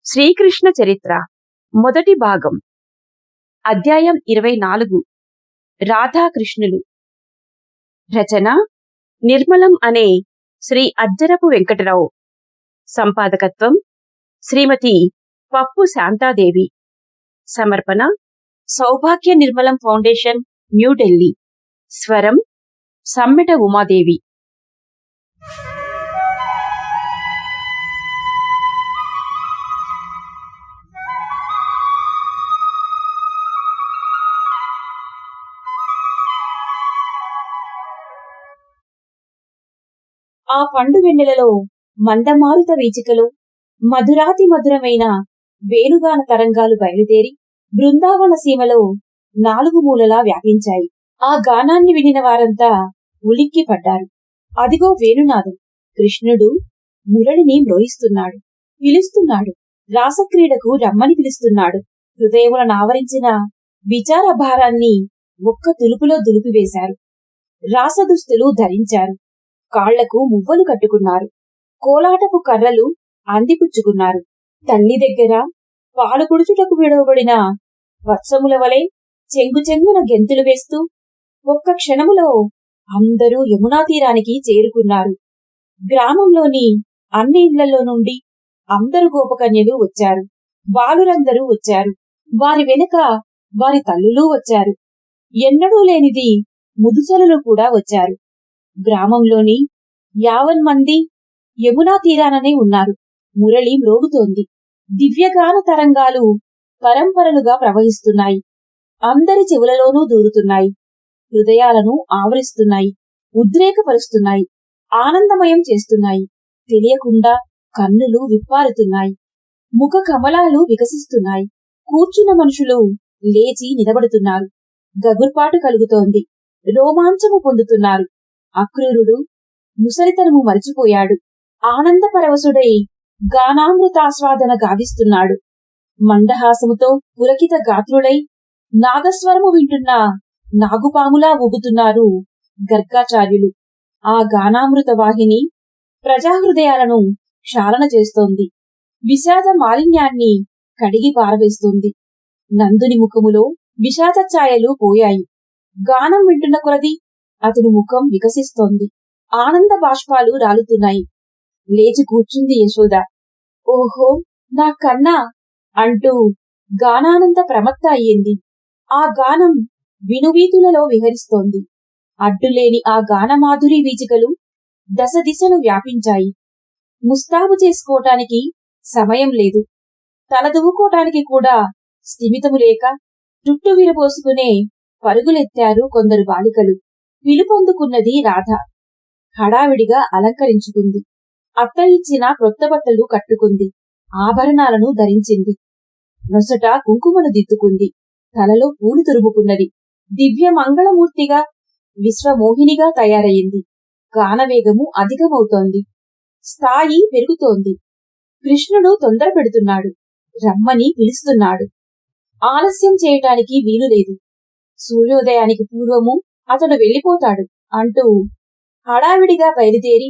శ్రీకృష్ణ చరిత్ర మొదటి భాగం అధ్యాయం 24 రాధాకృష్ణులు. రచన నిర్మలం అనే శ్రీ అజ్జరపు వెంకటరావు. సంపాదకత్వం శ్రీమతి పప్పు శాంతాదేవి. సమర్పణ సౌభాగ్య నిర్మలం ఫౌండేషన్, న్యూఢిల్లీ. స్వరం సమ్మెట ఉమాదేవి. ఆ పండు వెన్నెలలో మందమారుత వీచికలో మధురాతి మధురమైన వేణుగాన తరంగాలు బయలుదేరి బృందావన సీమలో నాలుగు మూలలా వ్యాపించాయి. ఆ గానాన్ని వినిన వారంతా ఉలిక్కి పడ్డారు. అదిగో వేణునాదం. కృష్ణుడు మురళిని మ్రోయిస్తున్నాడు, పిలుస్తున్నాడు. రాసక్రీడకు రమ్మని పిలుస్తున్నాడు. హృదయములను ఆవరించిన విచార భారాన్ని ఒక్క తులుపులో దులిపివేశారు. రాసదుస్తులు ధరించారు. కాళ్లకు మువ్వలు కట్టుకున్నారు. కోలాటపు కర్రలు అందిపుచ్చుకున్నారు. తల్లి దగ్గర పాలు పుడుచుటకు విడవబడిన వత్సముల వలె చెంగు చెంగున గెంతులు వేస్తూ ఒక్క క్షణములో అందరూ యమునా తీరానికి చేరుకున్నారు. గ్రామంలోని అన్ని ఇళ్లలో నుండి అందరు గోపకన్యలు వచ్చారు. బాలురందరూ వచ్చారు. వారి వెనుక వారి తల్లులు వచ్చారు. ఎన్నడూ లేనిది ముదుసలులు కూడా వచ్చారు. గ్రామంలోని 50 మంది యమునా తీరాననే ఉన్నారు. మురళి మ్రోగుతోంది. దివ్యగాన తరంగాలు పరంపరలుగా ప్రవహిస్తున్నాయి. అందరి చెవులలోనూ దూరుతున్నాయి. హృదయాలను ఆవరిస్తున్నాయి, ఉద్రేకపరుస్తున్నాయి, ఆనందమయం చేస్తున్నాయి. తెలియకుండా కన్నులు విప్పారుతున్నాయి. ముఖ కమలాలు వికసిస్తున్నాయి. కూర్చున్న మనుషులు లేచి నిలబడుతున్నారు. గగుర్పాటు కలుగుతోంది. రోమాంచము పొందుతున్నారు. అక్రూరుడు ముసలితనము మరిచిపోయాడు. ఆనంద పరవశుడై గానామృతాస్వాదన గావిస్తున్నాడు. మందహాసముతో పులకిత గాత్రులై నాగస్వరము వింటున్న నాగుపాములా ఊగుతున్నారు గర్గాచార్యులు. ఆ గానామృత వాహిని ప్రజాహృదయాలను క్షాళన చేస్తోంది. విషాద మాలిన్యాన్ని కడిగి పారవేస్తోంది. నందుని ముఖములో విషాద ఛాయలు పోయాయి. గానం వింటున్న కొలది అతని ముఖం వికసిస్తోంది. ఆనంద బాష్పాలు రాలుతున్నాయి. లేచి కూర్చుంది యశోద. ఓహో నా కన్నా అంటూ గానానంద ప్రమత్త అయ్యింది. ఆ గానం వినువీతులలో విహరిస్తోంది. అడ్డులేని ఆ గానమాధురి వీచికలు దశ దిశను వ్యాపించాయి. ముస్తాబు చేసుకోవటానికి సమయం లేదు. తలదువ్వుకోటానికి కూడా స్థిమితము లేక చుట్టు విరబోసుకునే పరుగులెత్తారు కొందరు బాలికలు. పిలుపొందుకున్నది రాధ. హడావిడిగా అలంకరించుకుంది. అత్త ఇచ్చిన క్రొత్త బట్టలు కట్టుకుంది. ఆభరణాలను ధరించింది. నొసట కుంకుమను దిద్దుకుంది. తలలో పూలు తురుముకున్నది. దివ్య మంగళమూర్తిగా విశ్వమోహినిగా తయారయింది. గానవేగము అధికమవుతోంది. స్థాయి పెరుగుతోంది. కృష్ణుడు తొందర పెడుతున్నాడు. రమ్మని పిలుస్తున్నాడు. ఆలస్యం చేయటానికి వీలులేదు. సూర్యోదయానికి పూర్వము అతడు వెళ్ళిపోతాడు అంటూ హడావిడిగా బయలుదేరి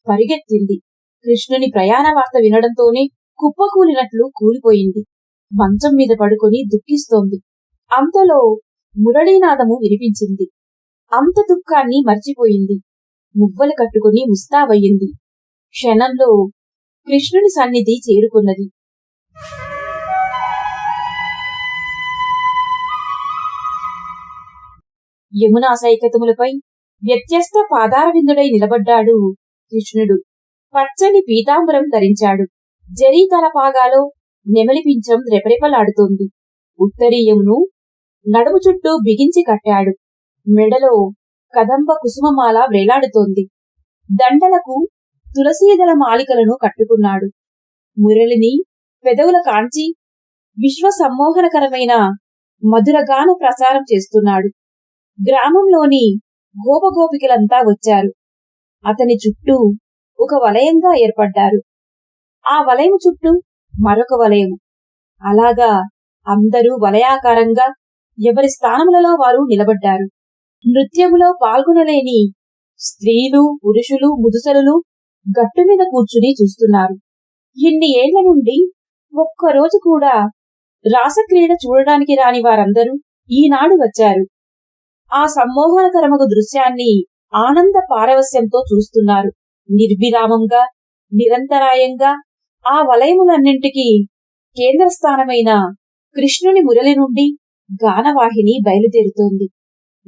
పరిగెత్తింది. కృష్ణుని ప్రయాణ వార్త వినడంతోనే కుప్పకూలినట్లు కూలిపోయింది. మంచం మీద పడుకొని దుఃఖిస్తోంది. అంతలో మురళీనాదము వినిపించింది. అంత దుఃఖాన్ని మర్చిపోయింది. మువ్వలు కట్టుకుని ముస్తాబయ్యింది. క్షణంలో కృష్ణుని సన్నిధి చేరుకున్నది. యమునా సైకతములపై వ్యత్యస్త పాదారవిందుడై నిలబడ్డాడు కృష్ణుడు. పచ్చని పీతాంబరం ధరించాడు. జరీ తలపాగాలో నెమలిపించం రెపరెపలాడుతోంది. ఉత్తరీయమును నడుము చుట్టూ బిగించి కట్టాడు. మెడలో కదంబ కుసుమమాల వ్రేలాడుతోంది. దండలకు తులసీదళ మాలికలను కట్టుకున్నాడు. మురళిని పెదవుల కాంచి విశ్వ సమ్మోహనకరమైన మధురగాన ప్రసారం చేస్తున్నాడు. గ్రామంలోని గోపగోపికలంతా వచ్చారు. అతని చుట్టూ ఒక వలయంగా ఏర్పడ్డారు. ఆ వలయం చుట్టూ మరొక వలయం. అలాగా అందరూ వలయాకారంగా ఎవరి స్థానములలో వారు నిలబడ్డారు. నృత్యములో పాల్గొనలేని స్త్రీలు, పురుషులు, ముదుసలులు గట్టుమీద కూర్చుని చూస్తున్నారు. ఇన్ని ఏళ్ల నుండి ఒక్కరోజు కూడా రాసక్రీడ చూడడానికి రాని వారందరూ ఈనాడు వచ్చారు. ఆ సమ్మోహనకరమగు దృశ్యాన్ని ఆనంద పారవస్యంతో చూస్తున్నారు. నిర్విరామంగా, నిరంతరాయంగా ఆ వలయములన్నింటికీ కేంద్రస్థానమైన కృష్ణుని మురళి నుండి గానవాహిని బయలుదేరుతోంది.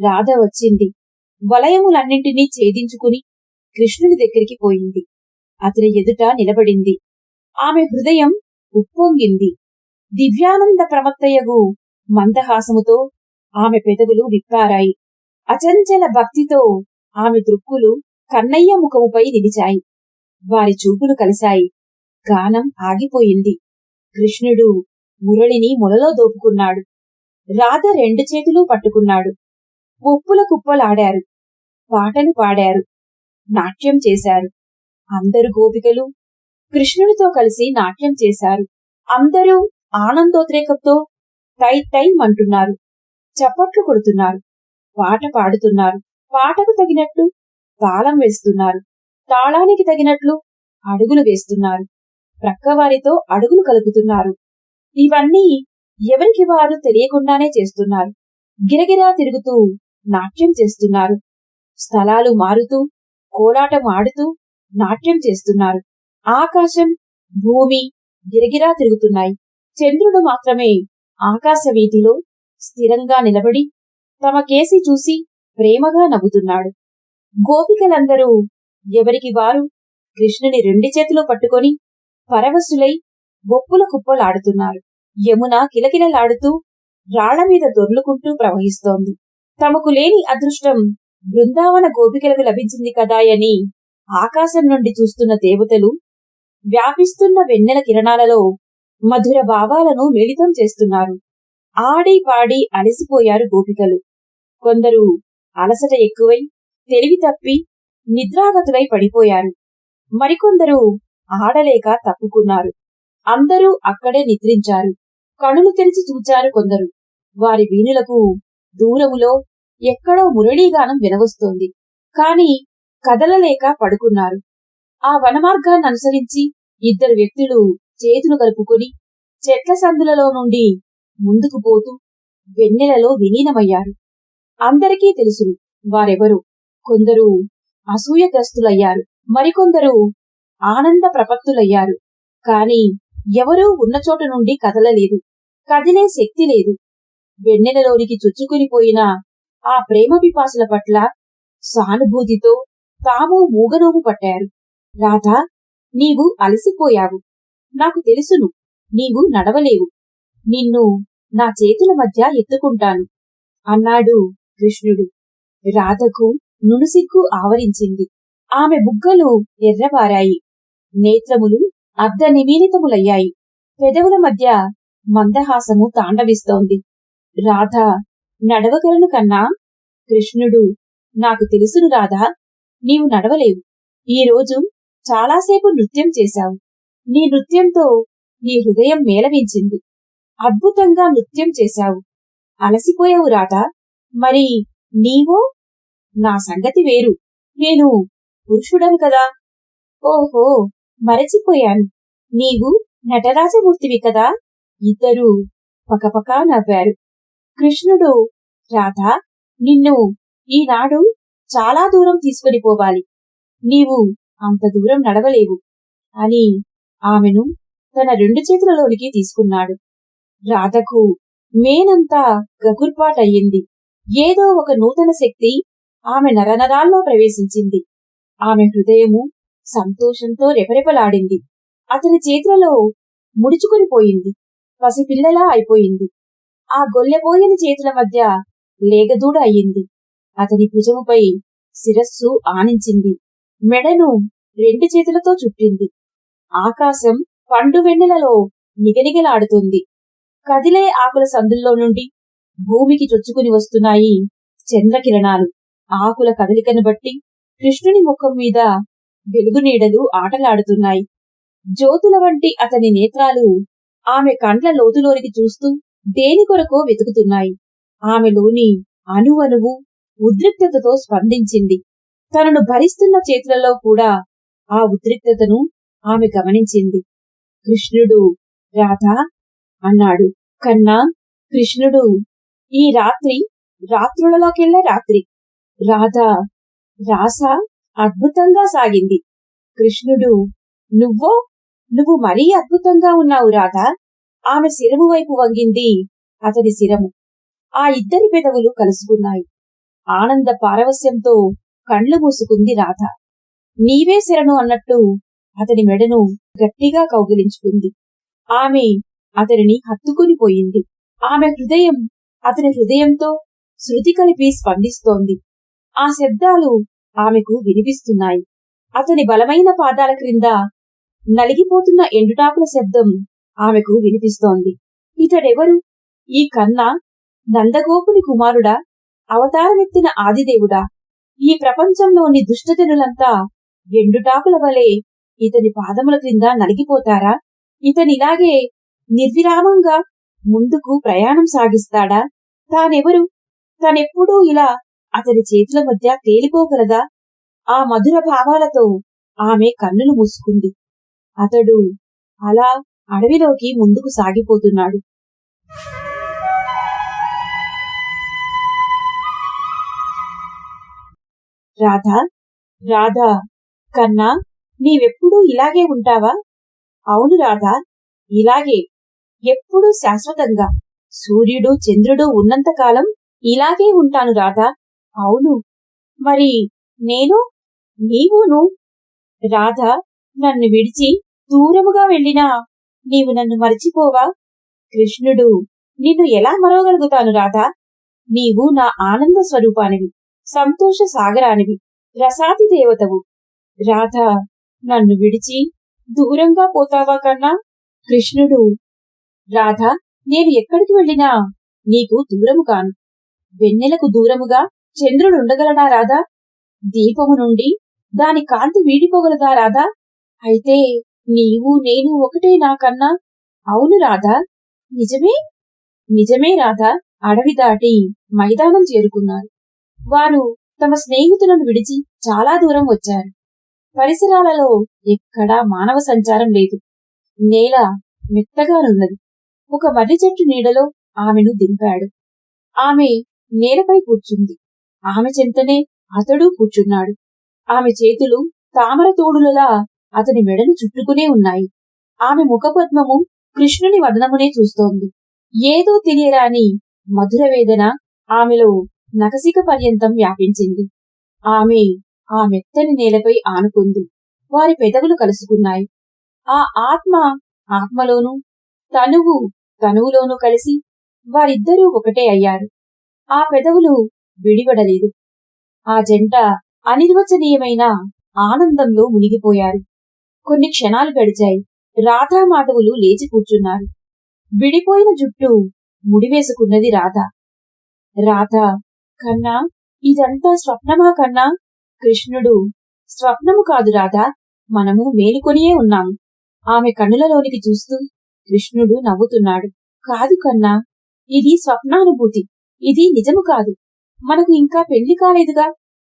రాధ వచ్చింది. వలయములన్నింటినీ ఛేదించుకుని కృష్ణుని దగ్గరికి పోయింది. అతని ఎదుట నిలబడింది. ఆమె హృదయం ఉప్పొంగింది. దివ్యానంద ప్రమత్తయగు మందహాసముతో ఆమె పెదవులు విప్పారాయి. అచంచల భక్తితో ఆమె దృక్కులు కన్నయ్య ముఖముపై నిలిచాయి. వారి చూపులు కలిశాయి. గానం ఆగిపోయింది. కృష్ణుడు మురళిని మొలలో దోపుకున్నాడు. రాధ రెండు చేతులు పట్టుకున్నాడు. ఉప్పుల కుప్పలాడారు. పాటలు పాడారు. నాట్యం చేశారు. అందరు గోపికలు కృష్ణుడితో కలిసి నాట్యం చేశారు. అందరూ ఆనందోద్రేకంతో టై టై అంటున్నారు. చప్పట్లు కొడుతున్నారు. పాట పాడుతున్నారు. పాటకు తగినట్లు తాళం వేస్తున్నారు. తాళానికి తగినట్లు అడుగులు వేస్తున్నారు. ప్రక్కవారితో అడుగులు కలుపుతున్నారు. ఇవన్నీ ఎవరికి వారు తెలియకుండానే చేస్తున్నారు. గిరగిరా తిరుగుతూ నాట్యం చేస్తున్నారు. స్థలాలు మారుతూ కోలాటం ఆడుతూ నాట్యం చేస్తున్నారు. ఆకాశం, భూమి గిరగిరా తిరుగుతున్నాయి. చంద్రుడు మాత్రమే ఆకాశ వీధిలో స్థిరంగా నిలబడి తమ కేసి చూసి ప్రేమగా నవ్వుతున్నాడు. గోపికలందరూ ఎవరికి వారు కృష్ణుని రెండు చేతులు పట్టుకొని పరవశులై బొప్పుల కుప్పలాడుతున్నారు. యమున కిలకిలలాడుతూ రాళ్ల మీద దొర్లుకుంటూ ప్రవహిస్తోంది. తమకు లేని అదృష్టం బృందావన గోపికలకు లభించింది కదాయని ఆకాశం నుండి చూస్తున్న దేవతలు వ్యాపిస్తున్న వెన్నెల కిరణాలలో మధుర భావాలను మిళితం చేస్తున్నారు. ఆడి పాడి అలసిపోయారు గోపికలు. కొందరు అలసట ఎక్కువై తెలివి తప్పి నిద్రాగతులై పడిపోయారు. మరికొందరు ఆడలేక తప్పుకున్నారు. అందరూ అక్కడే నిద్రించారు. కనులు తెరిచి చూచారు కొందరు. వారి వీణులకు దూరములో ఎక్కడో మురళీగానం వినవస్తోంది. కాని కదలలేక పడుకున్నారు. ఆ వనమార్గాన్ని అనుసరించి ఇద్దరు వ్యక్తులు చేతులు కలుపుకొని చెట్ల సందులలో నుండి ముందుకు పోతూ వెన్నెలలో విలీనమయ్యారు. అందరికీ తెలుసు వారెవరు. కొందరు అసూయగ్రస్తులయ్యారు. మరికొందరు ఆనంద ప్రపత్తులయ్యారు. కాని ఎవరూ ఉన్నచోట నుండి కదలలేదు. కదిలే శక్తి లేదు. వెన్నెలలోనికి చొచ్చుకునిపోయిన ఆ ప్రేమ పిపాసుల పట్ల సానుభూతితో తాము మూగనోము పట్టారు. రాధా, నీవు అలసిపోయావు. నాకు తెలుసును. నీవు నడవలేవు. నిన్ను నా చేతుల మధ్య ఎత్తుకుంటాను అన్నాడు కృష్ణుడు. రాధకు నునుసిగ్గు ఆవరించింది. ఆమె బుగ్గలు ఎర్రబారాయి. నేత్రములు అర్ధనిమీలితములయ్యాయి. పెదవుల మధ్య మందహాసము తాండవిస్తోంది. రాధ, నడవగలను కన్నా. కృష్ణుడు, నాకు తెలుసును రాధా, నీవు నడవలేవు. ఈరోజు చాలాసేపు నృత్యం చేశావు. నీ నృత్యంతో నీ హృదయం మేళవించింది. అద్భుతంగా నృత్యం చేశావు. అలసిపోయావు రాధా. మరి నీవో? నా సంగతి వేరు. నేను పురుషుడను కదా. ఓహో, మరచిపోయాను. నీవు నటరాజమూర్తివి కదా. ఇద్దరూ పకపకా నవ్వారు. కృష్ణుడు, రాధా, నిన్ను ఈనాడు చాలా దూరం తీసుకుని పోవాలి. నీవు అంత దూరం నడవలేవు అని ఆమెను తన రెండు చేతులలోనికి తీసుకున్నాడు. రాధకు మేనంతా గగుర్పాటయ్యింది. ఏదో ఒక నూతన శక్తి ఆమె నరనరాల్లో ప్రవేశించింది. ఆమె హృదయము సంతోషంతో రెపరెపలాడింది. అతని చేతులలో ముడుచుకునిపోయింది. పసిపిల్లలా అయిపోయింది. ఆ గొల్లెపోయని చేతుల మధ్య లేగదూడ అయ్యింది. అతని భుజముపై శిరస్సు ఆనించింది. మెడను రెండు చేతులతో చుట్టింది. ఆకాశం పండు వెన్నెలలో నిగనిగలాడుతుంది. కదిలే ఆకుల సందుల్లో నుండి భూమికి చొచ్చుకుని వస్తున్నాయి చంద్రకిరణాలు. ఆకుల కదలికను బట్టి కృష్ణుని ముఖం మీద వెలుగు నీడలు ఆటలాడుతున్నాయి. జ్యోతుల వంటి అతని నేత్రాలు ఆమె కండ్ల లోతులోనికి చూస్తూ దేని కొరకో వెతుకుతున్నాయి. ఆమెలోని అణువణువు ఉద్రిక్తతతో స్పందించింది. తనను భరిస్తున్న చేతులలో కూడా ఆ ఉద్రిక్తతను ఆమె గమనించింది. కృష్ణుడు రాధా అన్నాడు. కన్నా, కృష్ణుడు ఈ రాత్రి రాత్రులలోకెల్లా రాత్రి. రాధా, రాస అద్భుతంగా సాగింది. కృష్ణుడు, నువ్వు మరీ అద్భుతంగా ఉన్నావు రాధా. ఆమె శిరము వైపు వంగింది అతడి శిరము. ఆ ఇద్దరి పెదవులు కలుసుకున్నాయి. ఆనంద పారవస్యంతో కళ్ళు మూసుకుంది రాధ. నీవే శరణు అన్నట్టు అతని మెడను గట్టిగా కౌగిలించుకుంది. ఆమె అతనిని హత్తుకుని పోయింది. ఆమె హృదయం అతని హృదయంతో శృతి కలిపి స్పందిస్తోంది. ఆ శబ్దాలు ఆమెకు వినిపిస్తున్నాయి. అతని బలమైన పాదాల క్రింద నలిగిపోతున్న ఎండుటాకుల శబ్దం ఆమెకు వినిపిస్తోంది. ఇతడెవరు? ఈ కన్నా నందగోపుని కుమారుడా? అవతారమెత్తిన ఆదిదేవుడా? ఈ ప్రపంచంలోని దుష్టజనులంతా ఎండుటాకుల వలె ఇతని పాదముల క్రింద నలిగిపోతారా? ఇతనిలాగే నిర్విరామంగా ముందుకు ప్రయాణం సాగిస్తాడా? తానెవరు? తనెప్పుడూ ఇలా అతని చేతుల మధ్య తేలిపోగలదా? ఆ మధుర భావాలతో ఆమె కన్నులు మూసుకుంది. అతడు అలా అడవిలోకి ముందుకు సాగిపోతున్నాడు. రాధా, రాధా, కన్నా, నీవెప్పుడూ ఇలాగే ఉంటావా? అవును రాధా, ఇలాగే, ఎప్పుడూ శాశ్వతంగా. సూర్యుడు చంద్రుడు ఉన్నంతకాలం ఇలాగే ఉంటాను రాధా. అవును, మరి నేను? నీవును. రాధ, నన్ను విడిచి దూరముగా వెళ్ళినా నీవు నన్ను మరిచిపోవా? కృష్ణుడు, నిన్ను ఎలా మరవగలుగుతాను రాధా? నీవు నా ఆనంద స్వరూపానివి, సంతోష సాగరానివి, రసాతి దేవతవు. రాధ, నన్ను విడిచి దూరంగా పోతావా కన్నా? కృష్ణుడు, రాధ, నేను ఎక్కడికి వెళ్ళినా నీకు దూరము కాను. వెన్నెలకు దూరముగా చంద్రుడుండగలడా రాధా? దీపము నుండి దాని కాంతి వీడిపోగలదా రాధా? అయితే నీవు నేను ఒకటే నా కన్నా? అవును రాధా, నిజమే. నిజమే రాధా. అడవి దాటి మైదానం చేరుకున్నారు. వారు తమ స్నేహితులను విడిచి చాలా దూరం వచ్చారు. పరిసరాలలో ఎక్కడా మానవ సంచారం లేదు. నేల మెత్తగానున్నది. ఒక మర్రి చెట్టు నీడలో ఆమెను దింపాడు. ఆమె నేలపై కూర్చుంది. ఆమె చెంతనే అతడు కూర్చున్నాడు. ఆమె చేతులు తామర తోడులలా అతని మెడను చుట్టుకునే ఉన్నాయి. ఆమె ముఖపద్మము కృష్ణుని వదనమునే చూస్తోంది. ఏదో తెలియరాని మధుర వేదన ఆమెలో నఖశిఖ పర్యంతం వ్యాపించింది. ఆమె ఆ మెత్తని నేలపై ఆనుకుంది. వారి పెదవులు కలుసుకున్నాయి. ఆ ఆత్మ ఆత్మలోనూ, తనువు తనువులోనూ కలిసి వారిద్దరూ ఒకటే అయ్యారు. ఆ పెదవులు విడివడలేదు. ఆ జంట అనిర్వచనీయమైన ఆనందంలో మునిగిపోయారు. కొన్ని క్షణాలు గడిచాయి. రాధా మాధవులు లేచి కూర్చున్నారు. విడిపోయిన జుట్టు ముడివేసుకున్నది రాధ. రాధా, కన్నా, ఇదంతా స్వప్నమా కన్నా? కృష్ణుడు, స్వప్నము కాదు రాధా, మనము మేలుకొనియే ఉన్నాము. ఆమె కన్నులలోనికి చూస్తూ కృష్ణుడు నవ్వుతున్నాడు. కాదు కన్నా, ఇది స్వప్నానుభూతి. ఇది నిజము కాదు. మనకు ఇంకా పెళ్లి కాలేదుగా.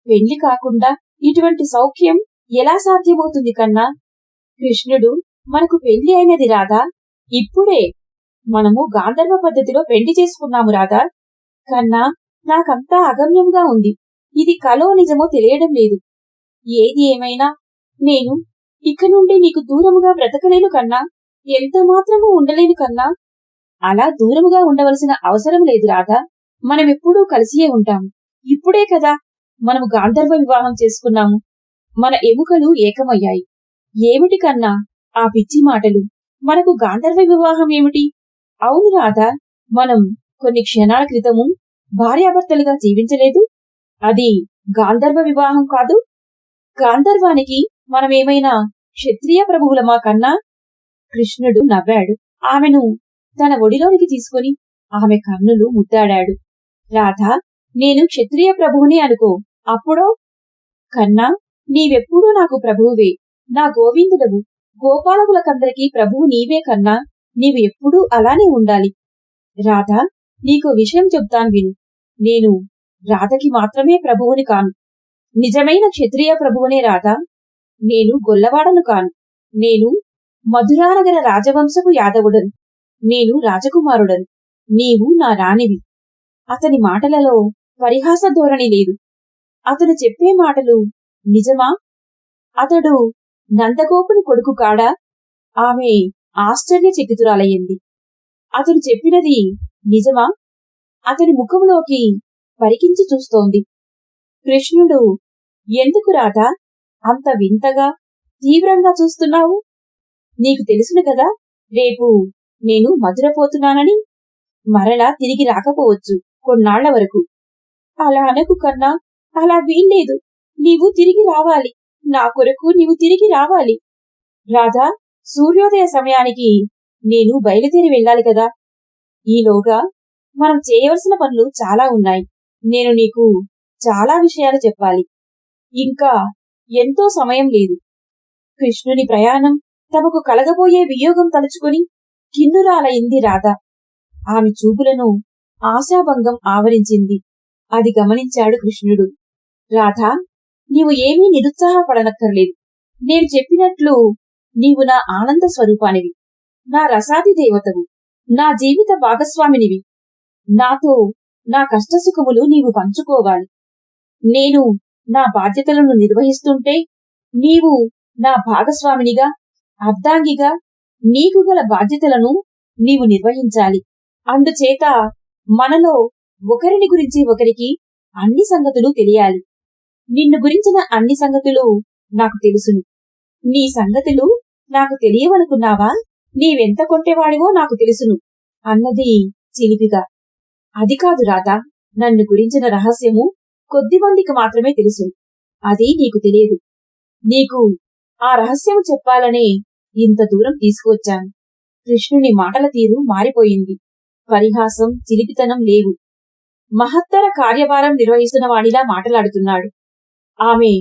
పెళ్లి కాకుండా ఇటువంటి సౌఖ్యం ఎలా సాధ్యమవుతుంది కన్నా? కృష్ణుడు, మనకు పెళ్లి అయినది రాధా. ఇప్పుడే మనము గాంధర్వ పద్ధతిలో పెళ్లి చేసుకున్నాము రాధా. కన్నా, నాకంతా అగమ్యంగా ఉంది. ఇది కలో నిజమో తెలియడం లేదు. ఏది ఏమైనా నేను ఇక నుండి నీకు దూరముగా బ్రతకలేను కన్నా. ఎంత మాత్రమూ ఉండలేను కన్నా. అలా దూరముగా ఉండవలసిన అవసరం లేదు రాధా. మనమెప్పుడూ కలిసియే ఉంటాము. ఇప్పుడే కదా మనము గాంధర్వ వివాహం చేసుకున్నాము. మన ఎముకలు ఏకమయ్యాయి. ఏమిటి కన్నా ఆ పిచ్చి మాటలు? మనకు గాంధర్వ వివాహం ఏమిటి? అవును రాధా, మనం కొన్ని క్షణాల క్రితము భార్యాభర్తలుగా జీవించలేదు. అది గాంధర్వ వివాహం కాదు. గాంధర్వానికి మనమేమైనా క్షత్రియ ప్రభువులమా కన్నా? కృష్ణుడు నవ్వాడు. ఆమెను తన ఒడిలోనికి తీసుకుని ఆమె కన్నులు ముద్దాడాడు. రాధా, నేను క్షత్రియ ప్రభువుని అనుకో. అప్పుడో? కన్నా, నీవెప్పుడూ నాకు ప్రభువువే. నా గోవిందుడవు. గోపాలకులకందరికీ ప్రభువు నీవే కన్నా. నీవు ఎప్పుడూ అలానే ఉండాలి. రాధా, నీకో విషయం చెప్తాను విను. నేను రాధకి మాత్రమే ప్రభువుని కాను. నిజమైన క్షత్రియ ప్రభువునే రాధా. నేను గొల్లవాడను కాను. నేను మధురానగర రాజవంశపు యాదవుడను. నేను రాజకుమారుడను. నీవు నా రాణివి. అతని మాటలలో పరిహాస ధోరణి లేదు. అతను చెప్పే మాటలు నిజమా? అతడు నందగోపుని కొడుకు కాడా? ఆమె ఆశ్చర్యచకితురాలయ్యింది. అతను చెప్పినది నిజమా? అతని ముఖంలోకి పరికించి చూస్తోంది. కృష్ణుడు, ఎందుకు రాధా అంత వింతగా తీవ్రంగా చూస్తున్నావు? నీకు తెలుసును కదా రేపు నేను మధురపోతున్నానని. మరలా తిరిగి రాకపోవచ్చు కొన్నాళ్ల వరకు. అలా అనకు కన్నా, అలా వీల్లేదు. నీవు తిరిగి రావాలి. నా కొరకు నీవు తిరిగి రావాలి. రాధా, సూర్యోదయ సమయానికి నేను బయలుదేరి వెళ్ళాలి కదా. ఈలోగా మనం చేయవలసిన పనులు చాలా ఉన్నాయి. నేను నీకు చాలా విషయాలు చెప్పాలి. ఇంకా ఎంతో సమయం లేదు. కృష్ణుని ప్రయాణం తమకు కలగబోయే వియోగం తలుచుకుని కిన్నురాలయింది రాధ. ఆమె చూపులను ఆశాభంగం ఆవరించింది. అది గమనించాడు కృష్ణుడు. రాధా, నీవు ఏమీ నిరుత్సాహపడనక్కర్లేదు. నేను చెప్పినట్లు నీవు నా ఆనంద స్వరూపానివి, నా రసాది దేవతవు, నా జీవిత భాగస్వామినివి. నాతో నా కష్టసుఖములు నీవు పంచుకోవాలి. నేను నా బాధ్యతలను నిర్వహిస్తుంటే నీవు నా భాగస్వామినిగా, అర్ధాంగిగా నీకు గల బాధ్యతలను నీవు నిర్వహించాలి. అందుచేత మనలో ఒకరిని గురించి ఒకరికి అన్ని సంగతులు తెలియాలి. నిన్ను గురించిన అన్ని సంగతులు నాకు తెలుసును. నీ సంగతులు నాకు తెలియవనుకున్నావా? నీవెంత కొంటెవాడివో నాకు తెలుసును అన్నది చిలిపిగా. అది కాదు రాధా, నన్ను గురించిన రహస్యము కొద్దిమందికి మాత్రమే తెలుసు. అది నీకు తెలియదు. నీకు ఆ రహస్యము చెప్పాలనే ఇంత దూరం తీసుకువచ్చాను. కృష్ణుని మాటల తీరు మారిపోయింది. పరిహాసం, చిలిపితనం లేవు. మహత్తర కార్యభారం నిర్వహిస్తున్న వాడిలా మాటలాడుతున్నాడు. ఆమె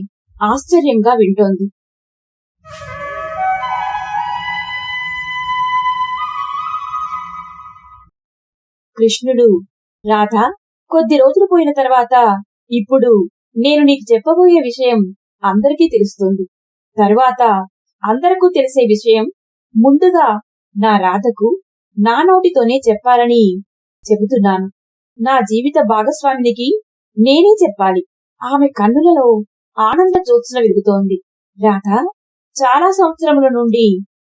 ఆశ్చర్యంగా వింటోంది. కృష్ణుడు, రాధా, కొద్ది రోజులు పోయిన తర్వాత ఇప్పుడు నేను నీకు చెప్పబోయే విషయం అందరికీ తెలుస్తుంది. తరువాత అందరికీ తెలిసే విషయం ముందుగా నా రాధకు నా నోటితోనే చెప్పాలని చెబుతున్నాను. నా జీవిత భాగస్వామినికి నేనే చెప్పాలి. ఆమె కన్నులలో ఆనంద జ్యోత్స్న వెలుగుతోంది. రాధ చాలా సంవత్సరముల నుండి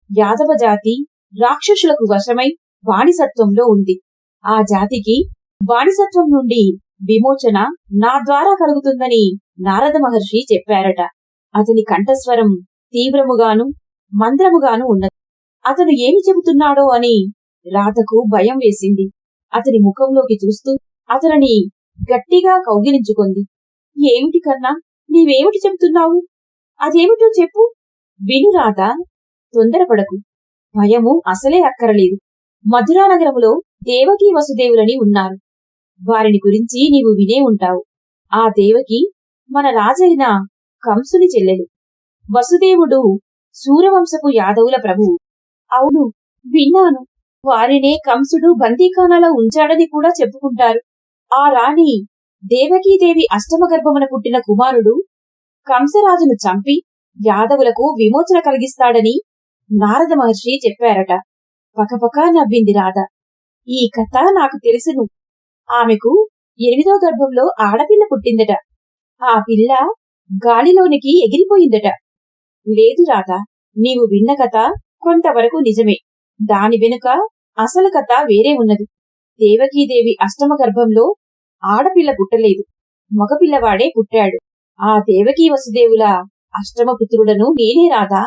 యాదవ జాతి రాక్షసులకు వశమై బానిసత్వంలో ఉంది. ఆ జాతికి బానిసత్వం నుండి విమోచన నా ద్వారా కలుగుతుందని నారద మహర్షి చెప్పారట. అతని కంఠస్వరం తీవ్రముగాను మంద్రముగాను ఉన్నది. అతను ఏమి చెబుతున్నాడో అని రాధకు భయం వేసింది. అతని ముఖంలోకి చూస్తూ అతనిని గట్టిగా కౌగిలించుకుంది. ఏమిటి కన్నా, నీవేమిటి చెబుతున్నావు? అదేమిటో చెప్పు. విను రాధ, తొందరపడకు. భయము అసలే అక్కరలేదు. మధురానగరములో దేవకీ వసుదేవులని ఉన్నారు. వారిని గురించి నీవు వినే ఉంటావు. ఆ దేవకి మన రాజైన కంసుని చెల్లెలు. వసుదేవుడు సూర్యవంశపు యాదవుల ప్రభువు. అవును, విన్నాను. వారినే కంసుడు బందీఖానాలో ఉంచాడని కూడా చెప్పుకుంటారు. ఆ రాణి దేవకీదేవి అష్టమ గర్భమున పుట్టిన కుమారుడు కంసరాజును చంపి యాదవులకు విమోచన కలిగిస్తాడని నారద మహర్షి చెప్పారట. పకపక నవ్వింది రాధ. ఈ కథ నాకు తెలుసును. ఆమెకు 8వ గర్భంలో ఆడపిల్ల పుట్టిందట. ఆ పిల్ల గాలిలోనికి ఎగిరిపోయిందట. లేదు రాధ, నీవు విన్న కథ కొంతవరకు నిజమే. దాని వెనుక అసలు కథ వేరే ఉన్నది. దేవకీదేవి అష్టమ గర్భంలో ఆడపిల్ల పుట్టలేదు, మగపిల్లవాడే పుట్టాడు. ఆ దేవకీ వసుదేవుల అష్టమ పుత్రుడను నేనే రాధా.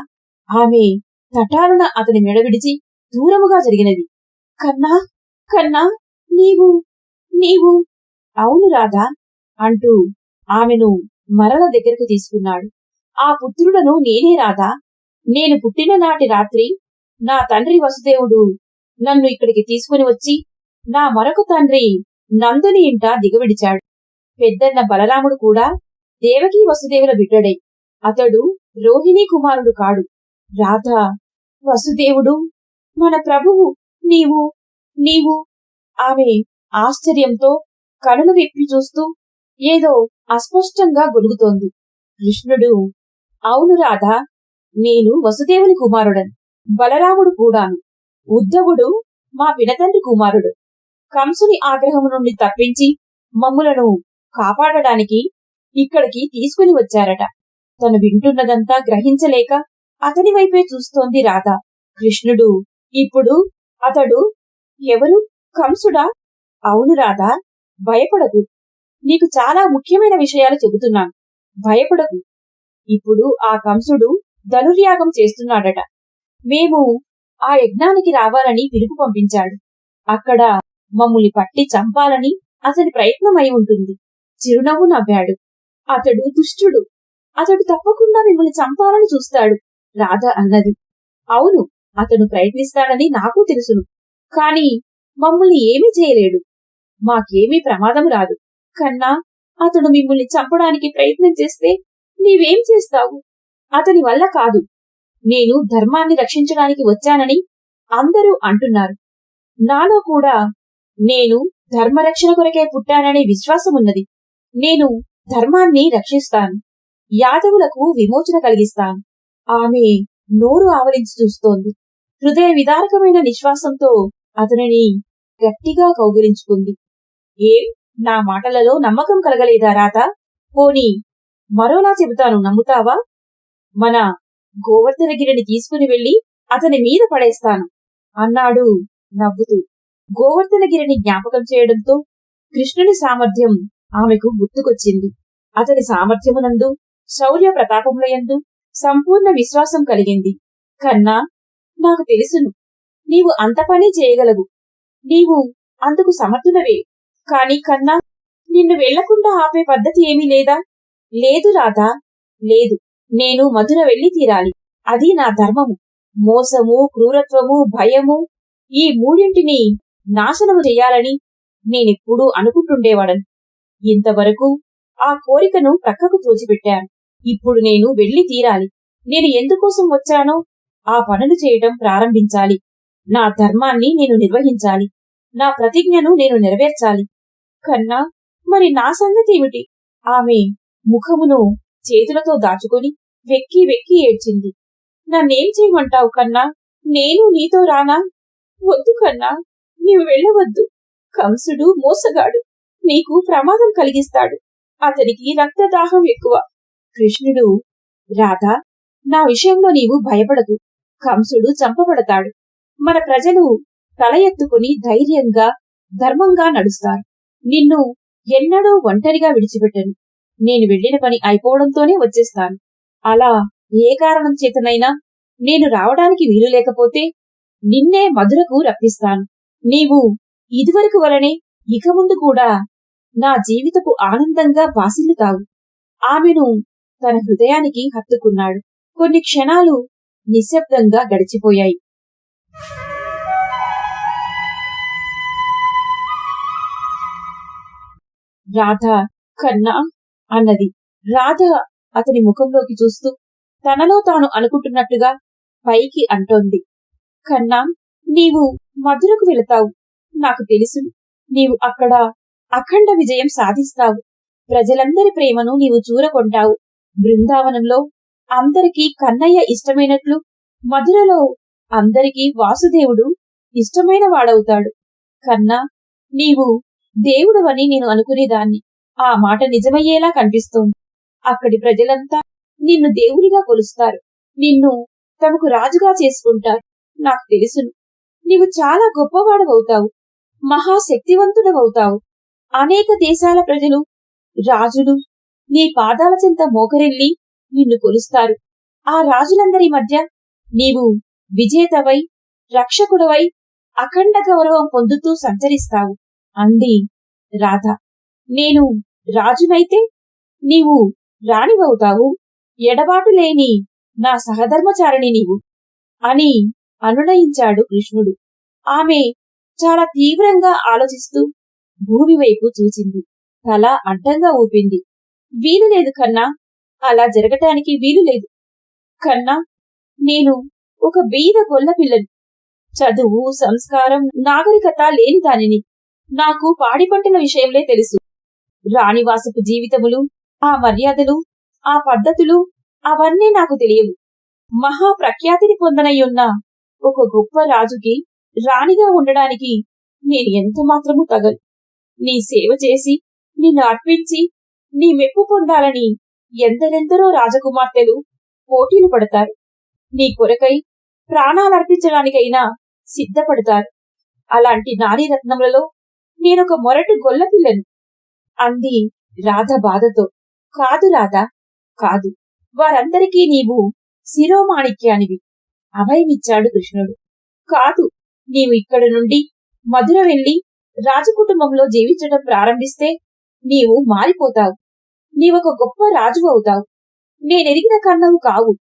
ఆమె తటారున అతని మెడ విడిచి దూరముగా జరిగినది. కన్నా, కన్నా, నీవు నీవు అవును రాధా అంటూ ఆమెను మరల దగ్గరకు తీసుకున్నాడు. ఆ పుత్రుడను నేనే రాధా. నేను పుట్టిన నాటి రాత్రి నా తండ్రి వసుదేవుడు నన్ను ఇక్కడికి తీసుకుని వచ్చి నా మరొక తండ్రి నందుని ఇంట దిగవిడిచాడు. పెద్దన్న బలరాముడు కూడా దేవకీ వసుదేవుల బిడ్డడే. అతడు రోహిణీ కుమారుడు కాడు. రాధా, వసుదేవుడు మన ప్రభువు. నీవు నీవు ఆమె ఆశ్చర్యంతో కనులు విప్పి చూస్తూ ఏదో అస్పష్టంగా గొలుగుతోంది. కృష్ణుడు, అవును రాధా, నేను వసుదేవుని కుమారుడను. బలరాముడు కూడాను. ఉద్ధవుడు మా పినతండ్రి కుమారుడు. కంసుని ఆగ్రహము నుండి తప్పించి మమ్ములను కాపాడడానికి ఇక్కడికి తీసుకుని వచ్చారట. తను వింటున్నదంతా గ్రహించలేక అతని వైపే చూస్తోంది రాధ. కృష్ణుడు, ఇప్పుడు అతడు ఎవరు? కంసుడా? అవును రాధా, భయపడకు. నీకు చాలా ముఖ్యమైన విషయాలు చెబుతున్నాను. భయపడకు. ఇప్పుడు ఆ కంసుడు ధనుర్యాగం చేస్తున్నాడట. మేము ఆ యజ్ఞానికి రావాలని పిలుపు పంపించాడు. అక్కడ మమ్ముల్ని పట్టి చంపాలని అతని ప్రయత్నమై ఉంటుంది. చిరునవ్వు నవ్వాడు. అతడు దుష్టుడు. అతడు తప్పకుండా మిమ్మల్ని చంపాలని చూస్తాడు, రాధ అన్నది. అవును, అతడు ప్రయత్నిస్తాడని నాకు తెలుసును. కాని మమ్మల్ని ఏమీ చేయలేడు. మాకేమీ ప్రమాదం రాదు. కన్నా, అతడు మిమ్మల్ని చంపడానికి ప్రయత్నం చేస్తే నీవేం చేస్తావు? అతని వల్ల కాదు. నేను ధర్మాన్ని రక్షించడానికి వచ్చానని అందరూ అంటున్నారు. నాలో కూడా నేను ధర్మరక్షణ కొరకే పుట్టాననే విశ్వాసమున్నది. నేను ధర్మాన్ని రక్షిస్తాను. యాదవులకు విమోచన కలిగిస్తాను. ఆమె నోరు ఆవరించి చూస్తోంది. హృదయ విదారకమైన నిశ్వాసంతో అతనిని గట్టిగా కౌగిలించుకుంది. ఏం, నా మాటలలో నమ్మకం కలగలేదా రాధ? పోనీ మరోలా చెబుతాను, నమ్ముతావా? మన గోవర్ధనగిరిని తీసుకుని వెళ్లి అతని మీద పడేస్తాను అన్నాడు నవ్వుతూ. గోవర్ధనగిరిని జ్ఞాపకం చేయడంతో కృష్ణుని సామర్థ్యం ఆమెకు గుర్తుకొచ్చింది. అతని సామర్థ్యమునందు, శౌర్య ప్రతాపములయందు సంపూర్ణ విశ్వాసం కలిగింది. కన్నా, నాకు తెలుసును, నీవు అంత పని చేయగలవు. నీవు అందుకు సమర్థునవే. కాని కన్నా, నిన్ను వెళ్లకుండా ఆపే పద్ధతి ఏమీ లేదా? లేదు రాధా, లేదు. నేను మధుర వెళ్లి తీరాలి. అది నా ధర్మము. మోసము, క్రూరత్వము, భయము, ఈ మూడింటిని నాశనము చెయ్యాలని నేనెప్పుడూ అనుకుంటుండేవాడను. ఇంతవరకు ఆ కోరికను ప్రక్కకు తోచిపెట్టాను. ఇప్పుడు నేను వెళ్లి తీరాలి. నేను ఎందుకోసం వచ్చానో ఆ పనులు చేయటం ప్రారంభించాలి. నా ధర్మాన్ని నేను నిర్వహించాలి. నా ప్రతిజ్ఞను నేను నెరవేర్చాలి. కన్నా, మరి నా సంగతేమిటి? ఆమె ముఖమును చేతులతో దాచుకొని వెక్కి వెక్కి ఏడ్చింది. నన్నేం చేయమంటావు కన్నా? నేను నీతో రానా? వద్దు కన్నా, నీవు వెళ్ళవద్దు. కంసుడు మోసగాడు. నీకు ప్రమాదం కలిగిస్తాడు. అతనికి రక్తదాహం ఎక్కువ. కృష్ణుడు, రాధా, నా విషయంలో నీవు భయపడకు. కంసుడు చంపబడతాడు. మన ప్రజలు తల ఎత్తుకుని ధైర్యంగా, ధర్మంగా నడుస్తారు. నిన్ను ఎన్నడూ ఒంటరిగా విడిచిపెట్టను. నేను వెళ్లిన పని అయిపోవడంతోనే వచ్చేస్తాను. అలా ఏ కారణం చేతనైనా నేను రావడానికి వీలు లేకపోతే నిన్నే మధురకు రప్పిస్తాను. నీవు ఇదివరకు వలనే ఇక ముందు కూడా నా జీవితపు ఆనందంగా బాసిల్లుతావు. ఆమెను తన హృదయానికి హత్తుకున్నాడు. కొన్ని క్షణాలు నిశ్శబ్దంగా గడిచిపోయాయి. రాధ, కన్నా అన్నది. రాధ అతని ముఖంలోకి చూస్తూ తనలో తాను అనుకుంటున్నట్టుగా పైకి అంటోంది. కన్నా, నీవు మధురకు వెళతావు. నాకు తెలుసు. నీవు అక్కడ అఖండ విజయం సాధిస్తావు. ప్రజలందరి ప్రేమను నీవు చూరకొంటావు. బృందావనంలో అందరికీ కన్నయ్య ఇష్టమైనట్లు మధురలో అందరికీ వాసుదేవుడు ఇష్టమైన వాడవుతాడు. కన్నా, నీవు దేవుడవని నేను అనుకునేదాన్ని. ఆ మాట నిజమయ్యేలా కనిపిస్తోంది. అక్కడి ప్రజలంతా నిన్ను దేవుడిగా కొలుస్తారు. నిన్ను తమకు రాజుగా చేసుకుంటారు. నాకు తెలుసును. నీవు చాలా గొప్పవాడవవుతావు. మహాశక్తివంతుడవవుతావు. అనేక దేశాల ప్రజలు, రాజులు నీ పాదాల చెంత మోకరిల్లి నిన్ను కొలుస్తారు. ఆ రాజులందరి మధ్య నీవు విజేతవై, రక్షకుడవై, అఖండ గౌరవం పొందుతూ సంచరిస్తావు అంది రాధ. నేను రాజునైతే నీవు రాణివవుతావు. ఎడబాటు లేని నా సహధర్మచారిణి నీవు అని అనునయించాడు కృష్ణుడు. ఆమె చాలా తీవ్రంగా ఆలోచిస్తూ భూమి వైపు చూచింది. తల అడ్డంగా ఊపింది. వీలులేదు కన్నా, అలా జరగటానికి వీలులేదు. కన్నా, నేను ఒక బీద గొల్ల పిల్లని. చదువు, సంస్కారం, నాగరికత లేని దానిని. నాకు పాడి పంటల విషయంలో తెలుసు. రాణివాసపు జీవితములు, ఆ మర్యాదలు, ఆ పద్ధతులు అవన్నీ నాకు తెలియవు. మహాప్రఖ్యాతిని పొందనయ్యున్న ఒక గొప్ప రాజుకి రాణిగా ఉండడానికి నేను ఎంత మాత్రమూ తగను. నీ సేవ చేసి నిన్ను అర్పించి నీ మెప్పు పొందాలని ఎందరెందరో రాజకుమార్తెలు పోటీలు పడతారు. నీ కొరకై ప్రాణాలర్పించడానికైనా సిద్ధపడతారు. అలాంటి నారీ రత్నములలో నేనొక మొరటి గొల్లపిల్లను అంది రాధ బాధతో. కాదు రాధా, కాదు. వారందరికీ నీవు శిరోమాణిక్యానివి అభయమిచ్చాడు కృష్ణుడు. కాదు, నీవు ఇక్కడి నుండి మధుర వెళ్లి రాజకుటుంబంలో జీవించడం ప్రారంభిస్తే నీవు మారిపోతావు. నీవొక గొప్ప రాజు అవుతావు. నేనెరిగిన కన్నవు కావు.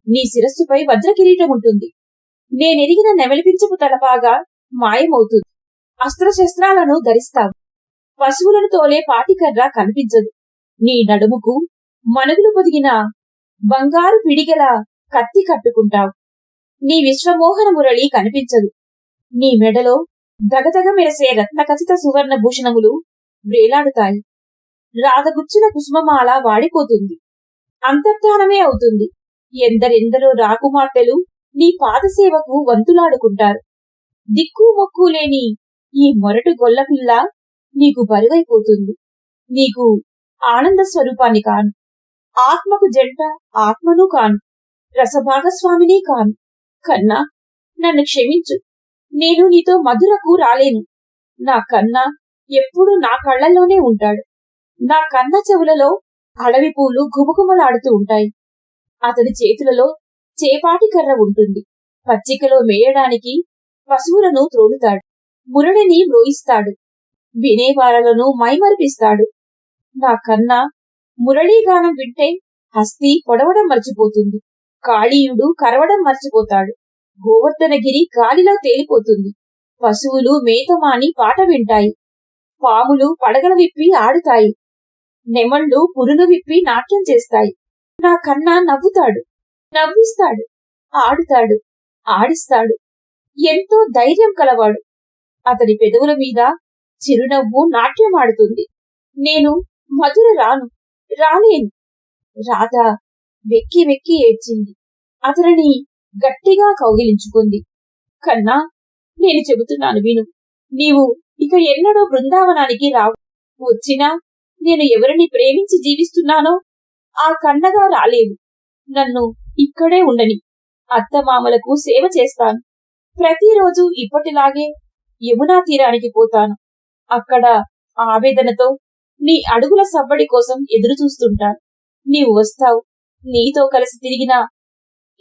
నీ శిరస్సుపై వజ్రకిరీటం ఉంటుంది. నేనెరిగిన నెమలిపించపు తలపాగా మాయమవుతుంది. అస్త్రశస్త్రాలను ధరిస్తావు. పశువులను తోలే పాటికర్ర కనిపించదు. నీ నడుముకు మనుగులు పొదిగిన బంగారు పిడిగల కత్తి కట్టుకుంటావు. నీ విశ్వమోహన మురళి కనిపించదు. నీ మెడలో దగదగ మెరిసే రత్నఖచిత సువర్ణ భూషణములు వ్రేలాడుతాయి. రాధగుచ్చిన కుసుమమాల వాడిపోతుంది. అంతర్ధానమే అవుతుంది. ఎందరెందరో రాకుమార్తెలు నీ పాదసేవకు వంతులాడుకుంటారు. దిక్కు మొక్కు లేని ఈ మొరటు గొల్లపిల్ల నీకు బరువైపోతుంది. నీకు ఆనంద స్వరూపాన్ని కాను. ఆత్మకు జంట ఆత్మను కాను. రసభాగస్వామిని కాను. కన్నా, నన్ను క్షమించు. నేను నీతో మధురకు రాలేను. నా కన్నా ఎప్పుడూ నా కళ్లలోనే ఉంటాడు. నా కన్న చెవులలో అడవి పూలు గుమగుమలాడుతూ ఉంటాయి. అతడి చేతులలో చేపాటి కర్ర ఉంటుంది. పచ్చికలో మేయడానికి పశువులను త్రోలుతాడు. మురళిని మ్రోయిస్తాడు. వినేవారలను మైమరిపిస్తాడు. నా కన్నా మురళీగానం వింటే హస్తి పొడవడం మర్చిపోతుంది. కాళీయుడు కరవడం మర్చిపోతాడు. గోవర్ధనగిరి గాలిలో తేలిపోతుంది. పశువులు మేతమాని పాట వింటాయి. పాములు పడగల విప్పి ఆడుతాయి. నెమళ్లు పురులు విప్పి నాట్యం చేస్తాయి. నా కన్నా నవ్వుతాడు, నవ్విస్తాడు, ఆడుతాడు, ఆడిస్తాడు. ఎంతో ధైర్యం కలవాడు. అతడి పెదవుల మీద చిరునవ్వు నాట్యమాడుతుంది. నేను మధుర రాలేను. రాధ వెక్కి వెక్కి ఏడ్చింది. అతనిని గట్టిగా కౌగిలించుకుంది. కన్నా, నేను చెబుతున్నాను విను. నీవు ఇక ఎన్నడూ బృందావనానికి రావు. వచ్చినా నేను ఎవరిని ప్రేమించి జీవిస్తున్నానో ఆ కన్నగా రాలేదు. నన్ను ఇక్కడే ఉండని. అత్తమామలకు సేవ చేస్తాను. ప్రతిరోజు ఇప్పటిలాగే యమునా తీరానికి పోతాను. అక్కడ ఆవేదనతో నీ అడుగుల సవ్వడి కోసం ఎదురుచూస్తుంటాను. నీవు వస్తావు. నీతో కలిసి తిరిగిన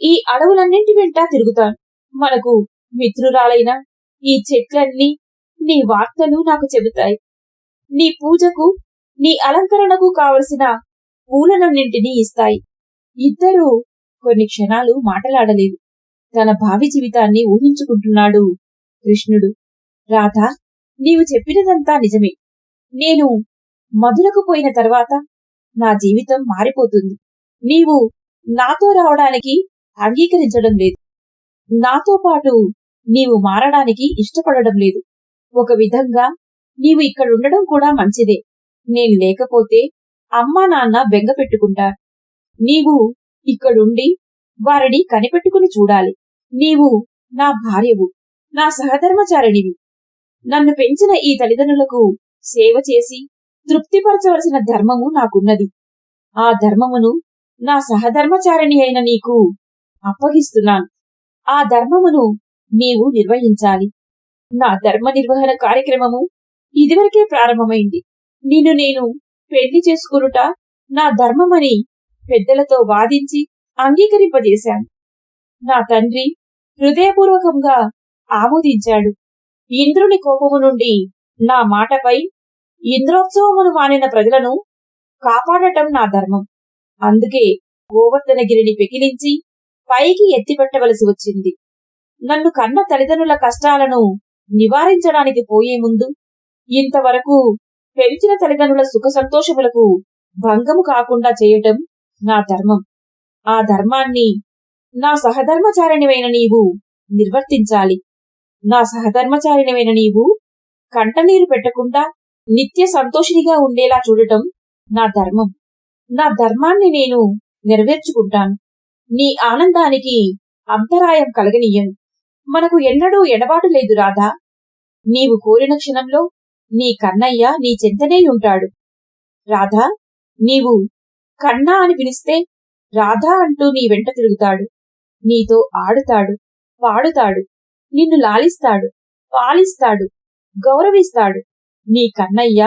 ఈ అడవులన్నింటి వెంట తిరుగుతాను. మనకు మిత్రురాలైన ఈ చెట్లన్నీ నీ వార్తలు నాకు చెబుతాయి. నీ పూజకు, నీ అలంకరణకు కావలసిన పూలనన్నింటినీ ఇస్తాయి. ఇద్దరూ కొన్ని క్షణాలు మాటలాడలేదు. తన భావి జీవితాన్ని ఊహించుకుంటున్నాడు కృష్ణుడు. రాధా, నీవు చెప్పినదంతా నిజమే. నేను మధురకు పోయిన తర్వాత నా జీవితం మారిపోతుంది. నీవు నాతో రావడానికి అంగీకరించడం లేదు. నాతో పాటు నీవు మారడానికి ఇష్టపడడం లేదు. ఒక విధంగా నీవు ఇక్కడుండడం కూడా మంచిదే. నేను లేకపోతే అమ్మా నాన్న బెంగ పెట్టుకుంటారు. నీవు ఇక్కడుండి వారిని కనిపెట్టుకుని చూడాలి. నీవు నా భార్యవు, నా సహధర్మచారిణివి. నన్ను పెంచిన ఈ తల్లిదండ్రులకు సేవ చేసి తృప్తిపరచవలసిన ధర్మము నాకున్నది. ఆ ధర్మమును నా సహధర్మచారిణి అయిన నీకు అప్పగిస్తున్నాను. ఆ ధర్మమును నీవు నిర్వహించాలి. నా ధర్మ నిర్వహణ కార్యక్రమము ఇదివరకే ప్రారంభమైంది. నిన్ను నేను పెళ్లి చేసుకునుట నా ధర్మమని పెద్దలతో వాదించి అంగీకరింపజేశాను. నా తండ్రి హృదయపూర్వకంగా ఆమోదించాడు. ఇంద్రుని కోపము నుండి నా మాటపై ఇంద్రోత్సవమును మానిన ప్రజలను కాపాడటం నా ధర్మం. అందుకే గోవర్ధనగిరిని పెకిలించి పైకి ఎత్తిపెట్టవలసి వచ్చింది. నన్ను కన్న తల్లిదండ్రుల కష్టాలను నివారించడానికి పోయే ముందు ఇంతవరకు పెంచిన తల్లిదండ్రుల సుఖ సంతోషములకు భంగము కాకుండా చేయటం నా ధర్మం. ఆ ధర్మాన్ని నా సహధర్మచారిణివైన నీవు నిర్వర్తించాలి. నా సహధర్మచారిణివైన నీవు కంటనీరు పెట్టకుండా నిత్య సంతోషినిగా ఉండేలా చూడటం నా ధర్మం. నా ధర్మాన్ని నేను నెరవేర్చుకుంటాను. నీ ఆనందానికి అంతరాయం కలగనీయను. మనకు ఎన్నడూ ఎడబాటు లేదు రాధా. నీవు కోరిన క్షణంలో నీ కన్నయ్య నీ చెంతనే ఉంటాడు. రాధా, నీవు కన్నా అని పిలిస్తే రాధా అంటూ నీ వెంట తిరుగుతాడు. నీతో ఆడుతాడు, పాడుతాడు, నిన్ను లాలిస్తాడు, పాలిస్తాడు, గౌరవిస్తాడు. నీ కన్నయ్య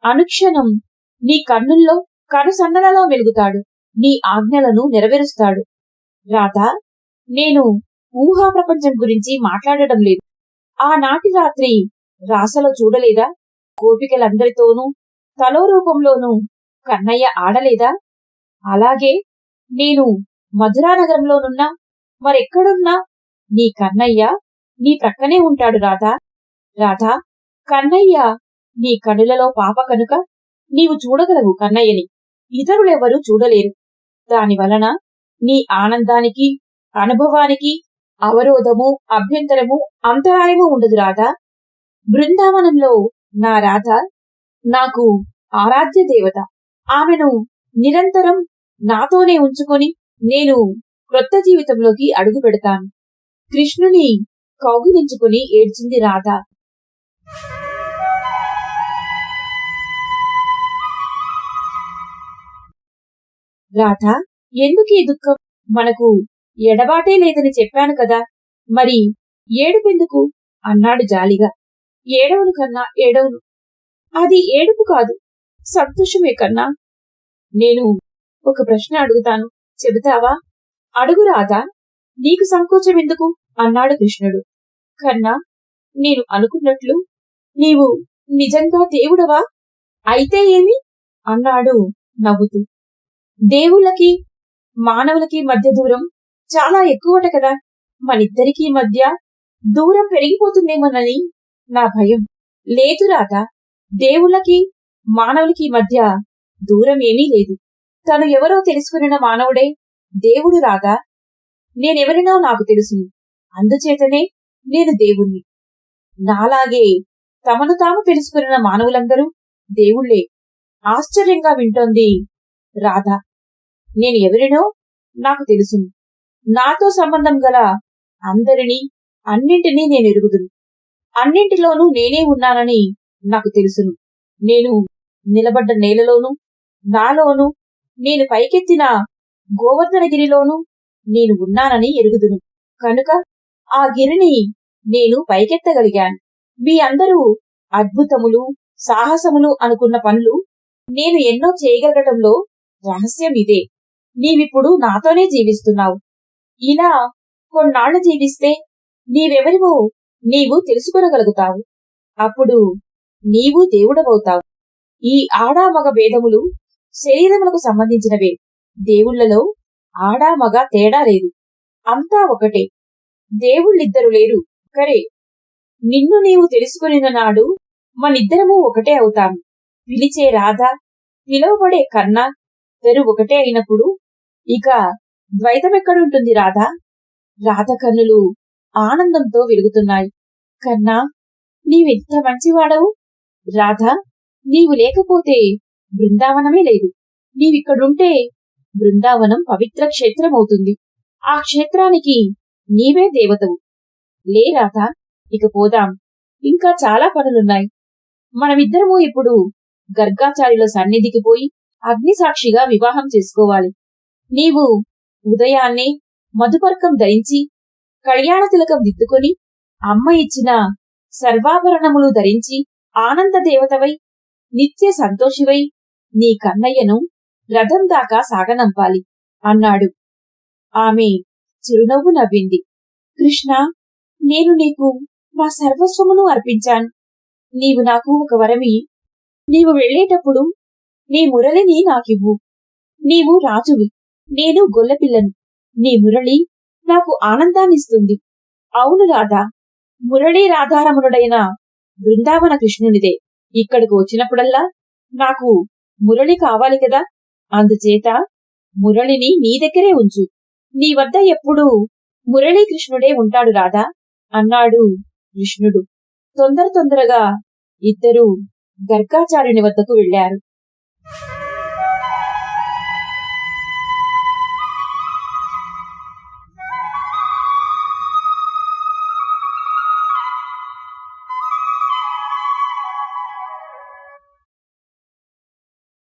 అనుక్షణం నీ కన్నుల్లో కనుసన్నలలో వెలుగుతాడు. నీ ఆజ్ఞలను నెరవేరుస్తాడు. రాధా, నేను ఊహా ప్రపంచం గురించి మాట్లాడడం లేదు. ఆనాటి రాత్రి రాసలో చూడలేదా? గోపికలందరితోనూ తలో రూపంలోనూ కన్నయ్య ఆడలేదా? అలాగే నేను మధురానగరంలోనున్నా మరెక్కడున్నా నీ కన్నయ్య నీ ప్రక్కనే ఉంటాడు రాధా. రాధా, కన్నయ్య నీ కనులలో పాప కనుక నీవు చూడగలవు కన్నయ్యని. ఇతరులెవరూ చూడలేరు. దానివలన నీ ఆనందానికి, అనుభవానికి అవరోధము, అభ్యంతరము, అంతరాయము ఉండదు రాధా. బృందావనంలో నా రాధ నాకు ఆరాధ్య దేవత. ఆమెను నిరంతరం నాతోనే ఉంచుకొని నేను క్రొత్త జీవితంలోకి అడుగు పెడతాను. కృష్ణుని కౌగిలించుకుని ఏడ్చింది రాధ. రాధా, ఎందుకీ దుఃఖం? మనకు ఎడబాటే లేదని చెప్పాను కదా, మరి ఏడుపెందుకు అన్నాడు జాలిగా. ఏడవను కన్నా, ఏడవను. అది ఏడుపు కాదు, సంతోషమే కన్నా. నేను ఒక ప్రశ్న అడుగుతాను, చెబుతావా? అడుగు రాధా, నీకు సంకోచం ఎందుకు అన్నాడు కృష్ణుడు. కన్నా, నేను అనుకున్నట్లు నీవు నిజంగా దేవుడవా? అయితే ఏమి అన్నాడు నవ్వుతూ. దేవుళ్ళకి మానవులకి మధ్య దూరం చాలా ఎక్కువట కదా. మనిద్దరికీ మధ్య దూరం పెరిగిపోతుందేమోనని నా భయం. లేదు రాధా, దేవుళ్ళకి మానవులకి మధ్య దూరం ఏమీ లేదు. తను ఎవరో తెలుసుకున్న మానవుడే దేవుడు రాధా. నేనెవరినో నాకు తెలుసును, అందుచేతనే నేను దేవుణ్ణి. నాలాగే తమను తాము తెలుసుకున్న మానవులందరూ దేవుళ్లే. ఆశ్చర్యంగా వింటోంది రాధా. నేను ఎవరినో నాకు తెలుసును. నాతో సంబంధం గల అందరినీ, అన్నింటినీ నేను ఎరుగుదును. అన్నింటిలోనూ నేనే ఉన్నానని నాకు తెలుసును. నేను నిలబడ్డ నేలలోనూ, నాలోనూ, నేను పైకెత్తిన గోవర్ధనగిరిలోనూ నేను ఉన్నానని ఎరుగుదును. కనుక ఆ గిరిని నేను పైకెత్తగలిగాను. మీ అందరూ అద్భుతములు, సాహసములు అనుకున్న పనులు నేను ఎన్నో చేయగలగటంలో రహస్యం ఇదే. నీవిప్పుడు నాతోనే జీవిస్తున్నావు. ఇలా కొన్నాళ్లు జీవిస్తే నీవెవరివో నీవు తెలుసుకొనగలుగుతావు. అప్పుడు నీవు దేవుడవవుతావు. ఈ ఆడా మగ భేదములు శరీరములకు సంబంధించినవే. దేవుళ్లలో ఆడా మగ తేడా లేదు, అంతా ఒకటే. దేవుళ్ళిద్దరు లేరు, ఒకరే. నిన్ను నీవు తెలుసుకునిన నాడు మనిద్దరము ఒకటే అవుతాము. పిలిచే రాధ, పిలువబడే కన్నా తెరు ఒకటే అయినప్పుడు ఇక ద్వైతమెక్కడుంటుంది రాధా? రాధ కన్నులు ఆనందంతో వెలుగుతున్నాయి. కన్నా, నీవెంత మంచివాడవు. రాధా, నీవు లేకపోతే బృందావనమే లేదు. నీవిక్కడుంటే బృందావనం పవిత్ర క్షేత్రమవుతుంది. ఆ క్షేత్రానికి నీవే దేవతవు. లే రాధా, ఇక పోదాం. ఇంకా చాలా పనులున్నాయి. మనమిద్దరము ఇప్పుడు గర్గాచార్యుల సన్నిధికి పోయి అగ్నిసాక్షిగా వివాహం చేసుకోవాలి. నీవు ఉదయాన్నే మధుపర్కం ధరించి, కళ్యాణ తిలకం దిద్దుకొని, అమ్మ ఇచ్చిన సర్వాభరణములు ధరించి ఆనంద దేవతవై, నిత్య సంతోషివై నీ కన్నయ్యను రథం దాకా సాగనంపాలి అన్నాడు. ఆమె చిరునవ్వు నవ్వింది. కృష్ణ, నేను నీకు నా సర్వస్వమును అర్పించాను. నీవు నాకు ఒక వరమి. నీవు వెళ్లేటప్పుడు నీ మురళిని నాకివ్వు. నీవు రాజువి, నేను గొల్లపిల్లను. నీ మురళి నాకు ఆనందాన్నిస్తుంది. అవును రాధా, మురళీ రాధారమణుడైన బృందావన కృష్ణునిదే. ఇక్కడకు వచ్చినప్పుడల్లా నాకు మురళి కావాలి కదా. అందుచేత మురళిని నీ దగ్గరే ఉంచు. నీ వద్ద ఎప్పుడూ మురళీకృష్ణుడే ఉంటాడు రాధా అన్నాడు కృష్ణుడు. తొందరగా ఇద్దరూ గర్గాచార్యుని వద్దకు వెళ్లారు.